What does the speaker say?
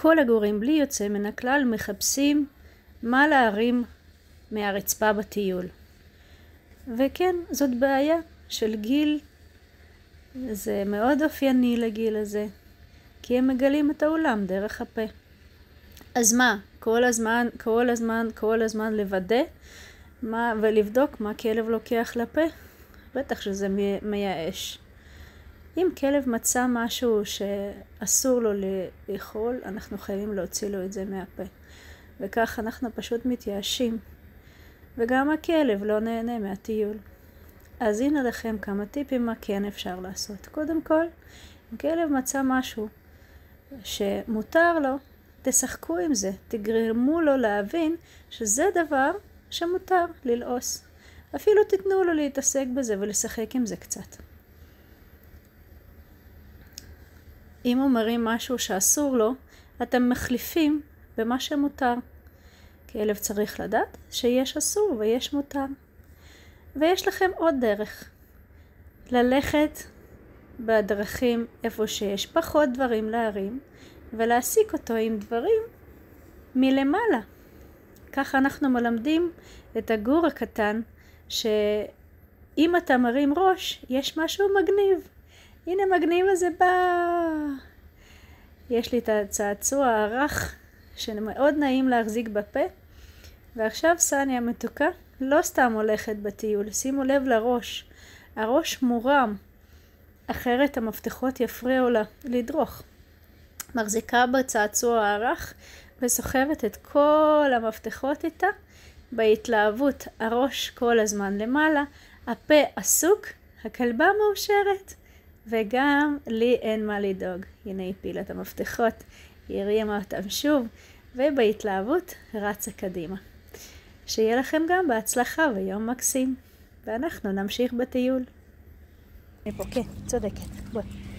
כל הגורים בלי יוצא מן הכלל מחפשים מה להרים מהרצפה בטיול. וכן, זאת בעיה של גיל. זה מאוד אופייני לגיל הזה, כי הם מגלים את העולם דרך הפה. אז מה? כל הזמן לוודא ולבדוק מה כלב לוקח לפה? בטח שזה מייאש. אם כלב מצא משהו שאסור לו לאכול, אנחנו חייבים להוציא לו את זה מהפה. וכך אנחנו פשוט מתייאשים. וגם הכלב לא נהנה מהטיול. אז הנה לכם כמה טיפים מה כן אפשר לעשות. קודם כל, אם כלב מצא משהו שמותר לו, תשחקו עם זה. תגרמו לו להבין שזה דבר שמותר ללעוס. אפילו תתנו לו להתעסק בזה ולשחק עם זה קצת. אם הוא מרים משהו שאסור לו, אתם מחליפים במה שמותר. כלב צריך לדעת שיש אסור ויש מותר. ויש לכם עוד דרך. ללכת בדרכים איפה שיש פחות דברים להרים, ולהסיק אותו עם דברים מלמעלה. ככה אנחנו מלמדים את הגור הקטן, שאם אתה מרים ראש, יש משהו מגניב. הנה מגניב הזה בא. יש לי את הצעצוע הרך, שמאוד נעים להחזיק בפה. ועכשיו סניה המתוקה לא סתם הולכת בטיול, שימו לב לראש. הראש מורם, אחרת המפתחות יפריעו לה לדרוך. מחזיקה בצעצוע הרך וסוחבת את כל המפתחות איתה. בהתלהבות הראש כל הזמן למעלה, הפה עסוק, הכלבה מאושרת, וגם לי אין מה לדאוג. הנה היא פילה את המפתחות, היא הרימה אותם שוב, ובהתלהבות רצה קדימה. שיהיה לכם גם בהצלחה ויום מקסים, ואנחנו נמשיך בטיול. פה, כן, צודקת. בואי.